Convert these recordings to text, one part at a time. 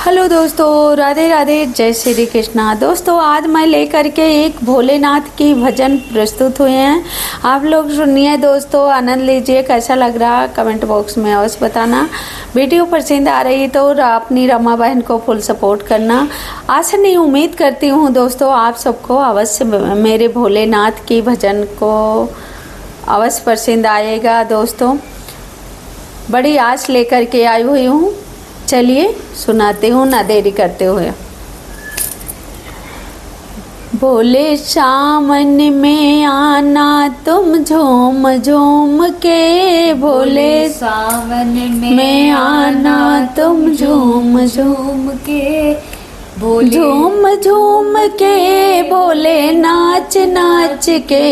Hello दोस्तों, राधे राधे, जय श्री कृष्णा। दोस्तों आज मैं लेकर के एक भोलेनाथ की भजन प्रस्तुत हुए हैं। आप लोग सुनिए दोस्तों, आनंद लीजिए। कैसा लग रहा कमेंट बॉक्स में अवश्य बताना। वीडियो पसंद आ रही तो अपनी रमा बहन को फुल सपोर्ट करना। आशा नहीं, उम्मीद करती हूँ दोस्तों आप सबको अवश्य मेरे भोलेनाथ की भजन को अवश्य पसंद आएगा। दोस्तों बड़ी आस लेकर के आई हुई हूँ। चलिए सुनाती हूँ ना देरी करते हुए। भोले सावन में आना तुम झूम झूम के, भोले सावन में आना तुम झूम झूम के, झूम झूम के, भोले नाच नाच के,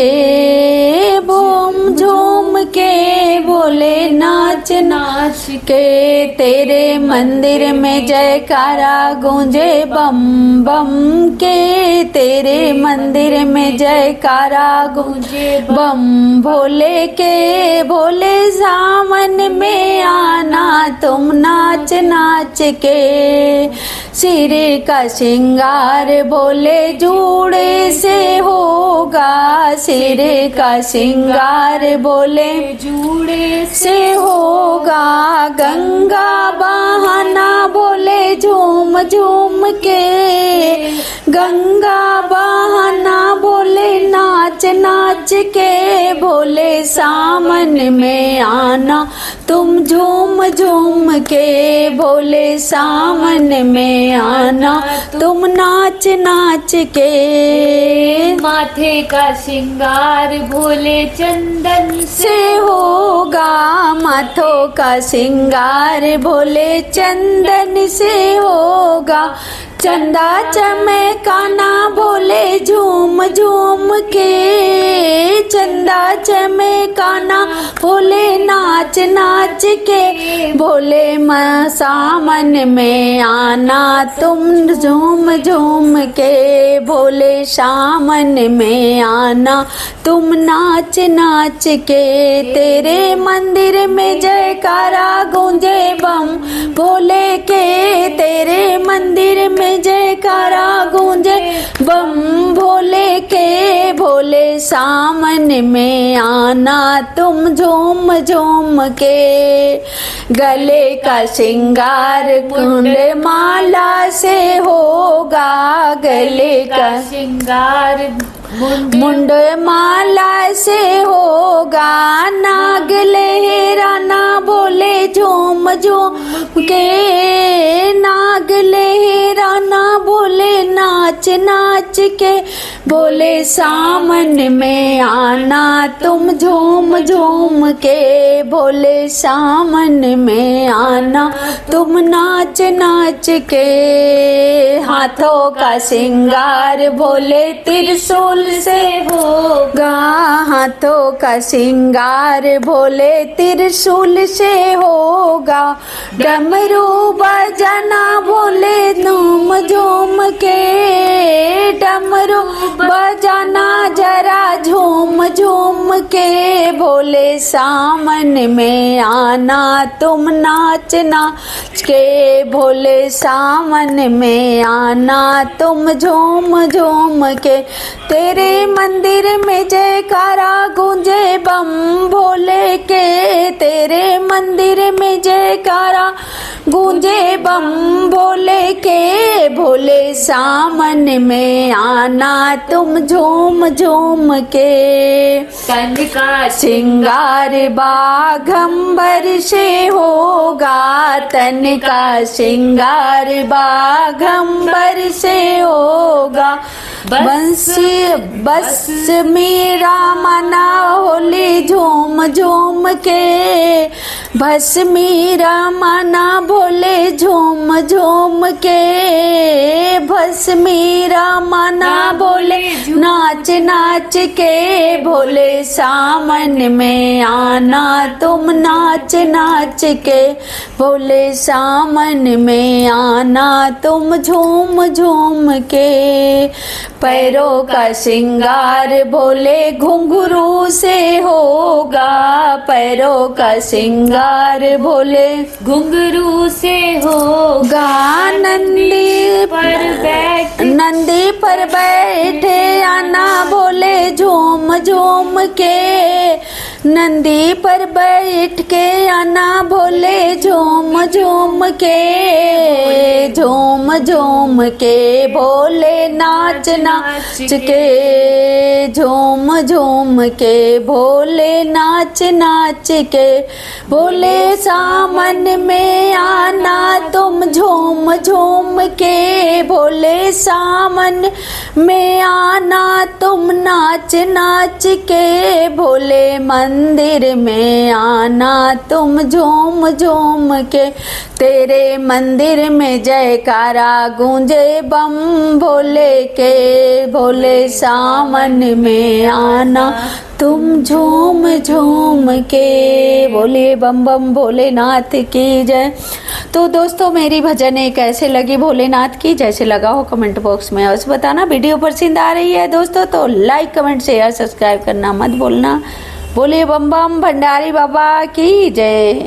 झूम झूम के, भोले नाच नाच के, तेरे मंदिर में जयकारा गूंजे बम बम के, तेरे मंदिर में जयकारा गूंजे बम भोले के। भोले सावन में आना तुम नाच नाच के, सिर का श्रृंगार भोले जूड़े से होगा, सिर का श्रृंगार भोले जूड़े से होगा, गंगा बहाना भोले झूम झूम के, गंगा बहाना भोले नाच नाच के, भोले सावन में आना तुम झूम झूम के, भोले सावन में आना तुम नाच नाच के। माथे का श्रृंगार भोले चंदन से होगा, माथों का श्रृंगार भोले चंदन से होगा, चंदा चमकाना भोले झूम झूम के, चंदा चमकाना भोले नाच नाच के, भोले सावन में आना तुम झूम झूम के, भोले सावन में आना तुम नाच नाच के, तेरे मंदिर में जयकारा गूंजे बम भोले के, तेरे मंदिर में जयकारा गूंजे बम भोले के, भोले सावन में आना तुम झूम झूम के, गले का श्रृंगार कुंड माला से होगा, गले का श्रृंगार मुंड माला से होगा, नाग लहराना भोले झूम झूम के, नाग लहराना भोले नाच नाच के, भोले सावन में आना तुम झूम झूम के, भोले सावन में आना तुम नाच नाच के, हाथों का श्रृंगार भोले त्रिशूल से होगा, हाथों का श्रृंगार भोले त्रिशूल से होगा, डमरू बजाना भोले झूम झूम के, डमरू बजाना जरा झूम झूम के, भोले सावन में आना तुम नाच नाच के, भोले सावन में आना तुम झूम झूम के, तेरे मंदिर में जयकारा गूंजे बम भोले के, तेरे मंदिर में जयकारा गूंजे बम भोले के, भोले सावन में आना तुम झूम झूम के, तन का श्रृंगार बाघंबर से होगा, तन का श्रृंगार बाघंबर से होगा, बस मेरा मना होली झूम झूम के, बस मेरा मना भोले झूम झूम के, बस मेरा मना भोले नाच नाच के, भोले सावन में आना तुम नाच नाच के, भोले सावन में आना तुम झूम झूम के, पैरों का श्रृंगार भोले घुंघरू से होगा, पैरों का श्रृंगार भोले घुंघरू से होगा, गान नंदी पर बैठे आना बोले झूम झूम के, नंदी पर बैठ के आना बोले झूम झूम के, झूम झूम के भोले नाच नाच के, झूम झूम के भोले नाच नाच के, भोले सामन में आना तुम झूम झूम के, भोले सामन में आना तुम नाच नाच के, भोले मंदिर में आना तुम झूम झूम के, तेरे मंदिर में जयकारा गूंजे बम भोले के, भोले सामन में आना तुम झूम झूम के, बोले बम बम भोलेनाथ की जय। तो दोस्तों मेरी भजन कैसे लगी भोलेनाथ की, जैसे लगा हो कमेंट बॉक्स में अवश्य बताना। वीडियो पसंद आ रही है दोस्तों तो लाइक कमेंट शेयर सब्सक्राइब करना मत भूलना। बोले बम बम भंडारी बाबा की जय।